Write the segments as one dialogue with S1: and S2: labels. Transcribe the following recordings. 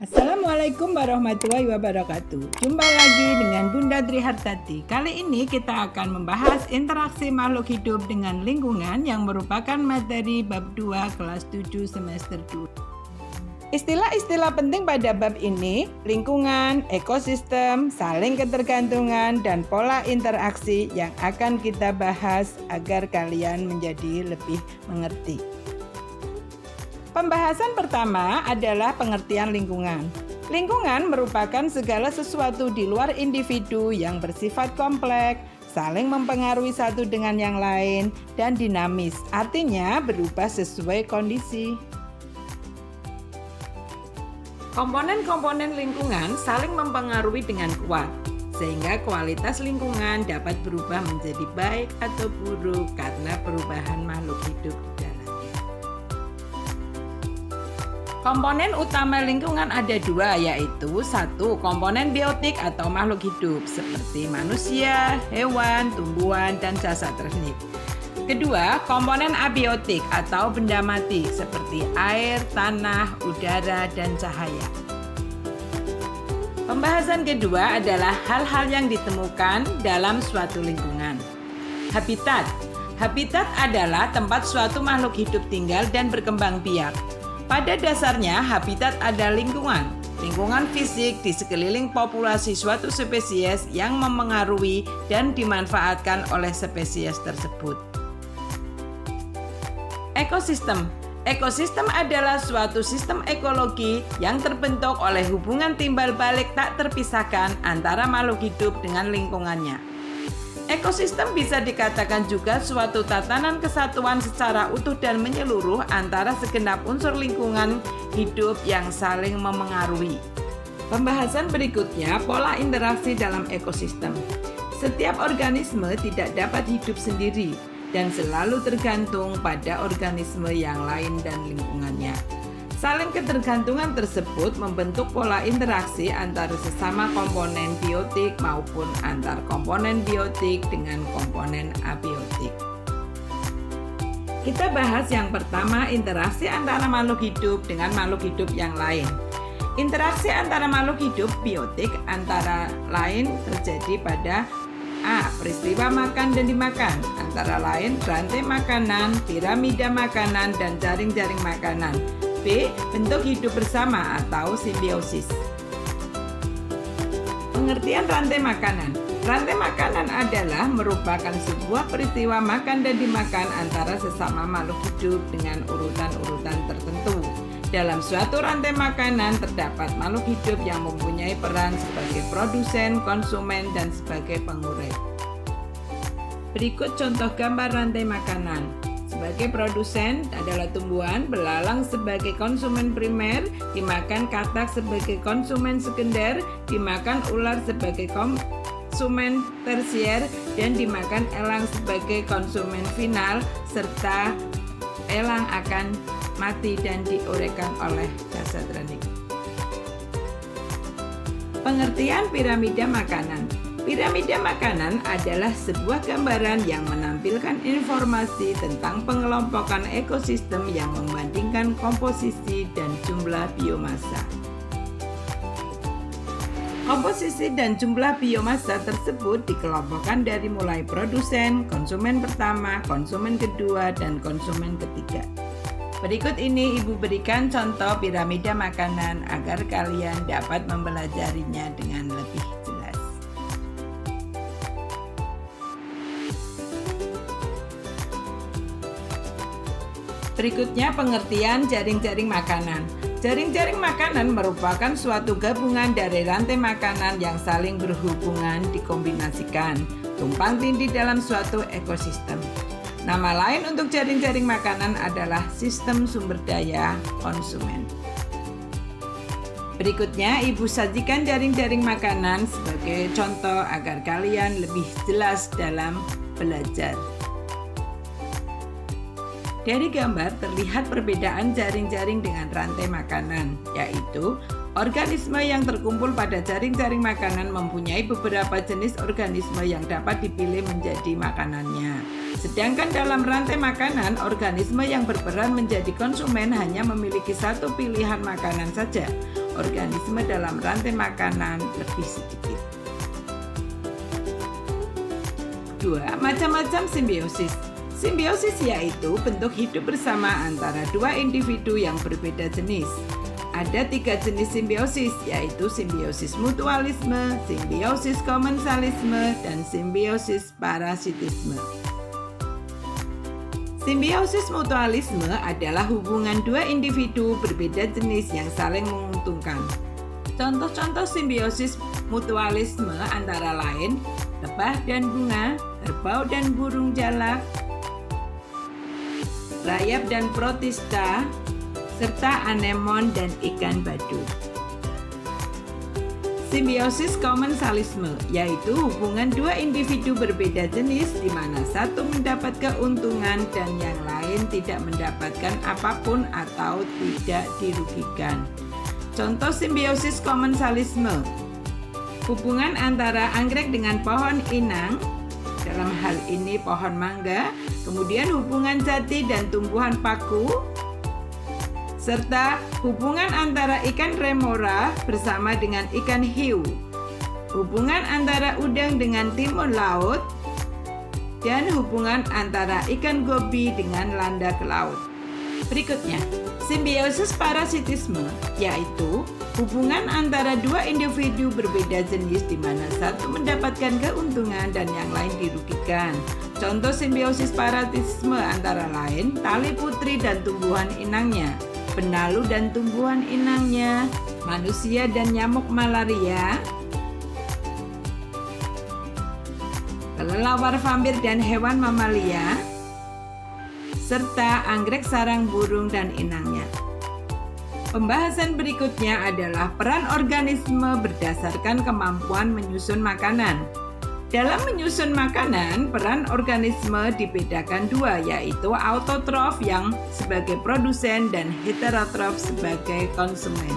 S1: Assalamualaikum warahmatullahi wabarakatuh. Jumpa lagi dengan Bunda Trihartati. Kali ini kita akan membahas interaksi makhluk hidup dengan lingkungan yang merupakan materi bab 2 kelas 7 semester 2. Istilah-istilah penting pada bab ini, lingkungan, ekosistem, saling ketergantungan, dan pola interaksi yang akan kita bahas agar kalian menjadi lebih mengerti. Pembahasan pertama adalah pengertian lingkungan. Lingkungan merupakan segala sesuatu di luar individu yang bersifat kompleks, saling mempengaruhi satu dengan yang lain, dan dinamis, artinya berubah sesuai kondisi. Komponen-komponen lingkungan saling mempengaruhi dengan kuat, sehingga kualitas lingkungan dapat berubah menjadi baik atau buruk karena perubahan makhluk hidup di dalamnya. Komponen utama lingkungan ada dua, yaitu satu, komponen biotik atau makhluk hidup seperti manusia, hewan, tumbuhan, dan jasa teknik. Kedua, komponen abiotik atau benda mati seperti air, tanah, udara, dan cahaya. Pembahasan kedua adalah hal-hal yang ditemukan dalam suatu lingkungan. Habitat. Habitat adalah tempat suatu makhluk hidup tinggal dan berkembang biak. Pada dasarnya, habitat adalah lingkungan fisik di sekeliling populasi suatu spesies yang memengaruhi dan dimanfaatkan oleh spesies tersebut. Ekosistem. Ekosistem adalah suatu sistem ekologi yang terbentuk oleh hubungan timbal balik tak terpisahkan antara makhluk hidup dengan lingkungannya. Ekosistem bisa dikatakan juga suatu tatanan kesatuan secara utuh dan menyeluruh antara segenap unsur lingkungan hidup yang saling memengaruhi. Pembahasan berikutnya, pola interaksi dalam ekosistem. Setiap organisme tidak dapat hidup sendiri dan selalu tergantung pada organisme yang lain dan lingkungannya. Saling ketergantungan tersebut membentuk pola interaksi antara sesama komponen biotik maupun antar komponen biotik dengan komponen abiotik. Kita bahas yang pertama, interaksi antara makhluk hidup dengan makhluk hidup yang lain. Interaksi antara makhluk hidup biotik antara lain terjadi pada A. Peristiwa makan dan dimakan, antara lain rantai makanan, piramida makanan, dan jaring-jaring makanan. B. Bentuk hidup bersama atau simbiosis. Pengertian rantai makanan. Rantai makanan adalah merupakan sebuah peristiwa makan dan dimakan antara sesama makhluk hidup dengan urutan-urutan tertentu. Dalam suatu rantai makanan terdapat makhluk hidup yang mempunyai peran sebagai produsen, konsumen, dan sebagai pengurus. Berikut contoh gambar rantai makanan. Sebagai produsen adalah tumbuhan, belalang sebagai konsumen primer, dimakan katak sebagai konsumen sekunder, dimakan ular sebagai konsumen tersier, dan dimakan elang sebagai konsumen final, serta elang akan mati dan diuraikan oleh jasa teknik. Pengertian piramida makanan. Piramida makanan adalah sebuah gambaran yang menampilkan informasi tentang pengelompokan ekosistem yang membandingkan komposisi dan jumlah biomasa. Komposisi dan jumlah biomasa tersebut dikelompokkan dari mulai produsen, konsumen pertama, konsumen kedua, dan konsumen ketiga. Berikut ini Ibu berikan contoh piramida makanan agar kalian dapat mempelajarinya dengan lebih jelas. Berikutnya pengertian jaring-jaring makanan. Jaring-jaring makanan merupakan suatu gabungan dari rantai makanan yang saling berhubungan dikombinasikan, tumpang tindih dalam suatu ekosistem. Nama lain untuk jaring-jaring makanan adalah sistem sumber daya konsumen. Berikutnya Ibu sajikan jaring-jaring makanan sebagai contoh agar kalian lebih jelas dalam belajar. Dari gambar terlihat perbedaan jaring-jaring dengan rantai makanan, yaitu organisme yang terkumpul pada jaring-jaring makanan mempunyai beberapa jenis organisme yang dapat dipilih menjadi makanannya. Sedangkan dalam rantai makanan, organisme yang berperan menjadi konsumen hanya memiliki satu pilihan makanan saja. organisme dalam rantai makanan lebih sedikit. 2. Macam-macam simbiosis. Simbiosis yaitu bentuk hidup bersama antara dua individu yang berbeda jenis. Ada 3 jenis simbiosis, yaitu simbiosis mutualisme, simbiosis komensalisme, dan simbiosis parasitisme. Simbiosis mutualisme adalah hubungan dua individu berbeda jenis yang saling menguntungkan. Contoh-contoh simbiosis mutualisme antara lain lebah dan bunga, kerbau dan burung jalak, rayap dan protista, serta anemon dan ikan badu. Simbiosis komensalisme yaitu hubungan dua individu berbeda jenis di mana satu mendapat keuntungan dan yang lain tidak mendapatkan apapun atau tidak dirugikan. Contoh simbiosis komensalisme: hubungan antara anggrek dengan pohon inang, dalam hal ini pohon mangga, kemudian hubungan jati dan tumbuhan paku, serta hubungan antara ikan remora bersama dengan ikan hiu, hubungan antara udang dengan timun laut, dan hubungan antara ikan gobi dengan landak laut. Berikutnya, simbiosis parasitisme yaitu hubungan antara dua individu berbeda jenis di mana satu mendapatkan keuntungan dan yang lain dirugikan. Contoh simbiosis parasitisme antara lain tali putri dan tumbuhan inangnya, benalu dan tumbuhan inangnya, manusia dan nyamuk malaria, kelelawar vampir dan hewan mamalia, serta anggrek sarang burung dan inangnya. Pembahasan berikutnya adalah peran organisme berdasarkan kemampuan menyusun makanan. Dalam menyusun makanan, peran organisme dibedakan dua, yaitu autotrof yang sebagai produsen dan heterotrof sebagai konsumen.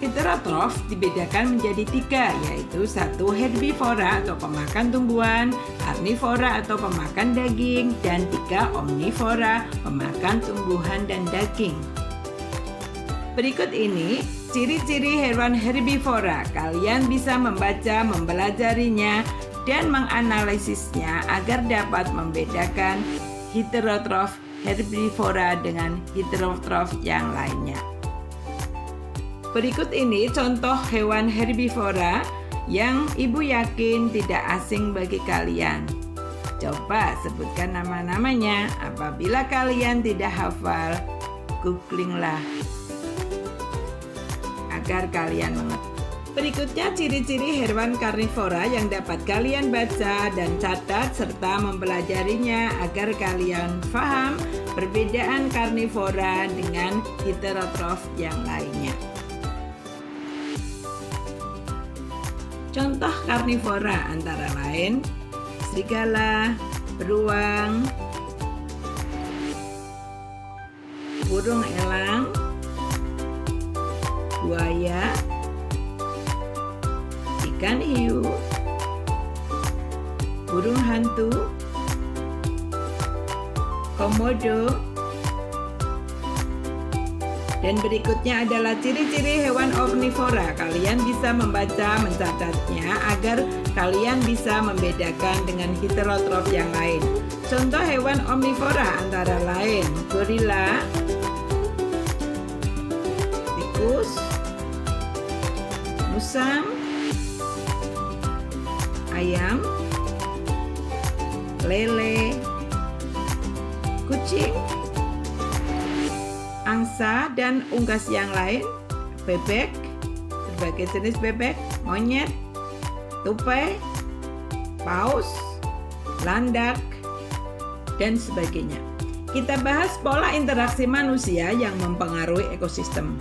S1: Heterotrof dibedakan menjadi 3, yaitu 1. Herbivora atau pemakan tumbuhan, karnivora atau pemakan daging, dan 3. Omnivora, pemakan tumbuhan dan daging. Berikut ini ciri-ciri hewan herbivora. Kalian bisa membaca, mempelajarinya, dan menganalisisnya agar dapat membedakan heterotrof herbivora dengan heterotrof yang lainnya. Berikut ini contoh hewan herbivora yang Ibu yakin tidak asing bagi kalian. Coba sebutkan nama-namanya. Apabila kalian tidak hafal, googlinglah agar kalian mengerti. Berikutnya ciri-ciri hewan karnivora yang dapat kalian baca dan catat serta mempelajarinya agar kalian paham perbedaan karnivora dengan heterotrof yang lainnya. Contoh karnivora antara lain serigala, beruang, burung elang, buaya, ikan hiu, burung hantu, komodo, dan berikutnya adalah ciri-ciri hewan omnivora. Kalian bisa membaca, mencatatnya agar kalian bisa membedakan dengan heterotrof yang lain. Contoh hewan omnivora antara lain gorila, tikus, musang, ayam, lele, kucing, angsa dan unggas yang lain, bebek, berbagai jenis bebek, monyet, tupai, paus, landak, dan sebagainya. Kita bahas pola interaksi manusia yang mempengaruhi ekosistem.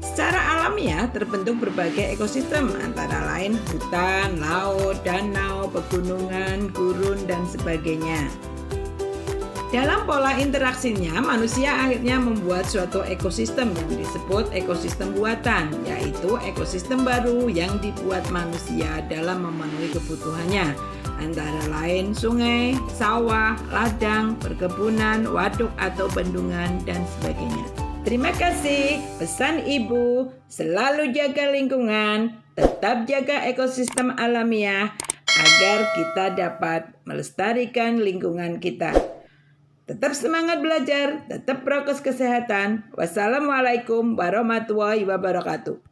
S1: Secara alamiah terbentuk berbagai ekosistem antara lain hutan, laut, danau, pegunungan, gurun, dan sebagainya. Dalam pola interaksinya, manusia akhirnya membuat suatu ekosistem yang disebut ekosistem buatan, yaitu ekosistem baru yang dibuat manusia dalam memenuhi kebutuhannya, antara lain sungai, sawah, ladang, perkebunan, waduk atau bendungan, dan sebagainya. Terima kasih. Pesan Ibu, selalu jaga lingkungan, tetap jaga ekosistem alamiah agar kita dapat melestarikan lingkungan kita. Tetap semangat belajar, tetap prokes kesehatan. Wassalamualaikum warahmatullahi wabarakatuh.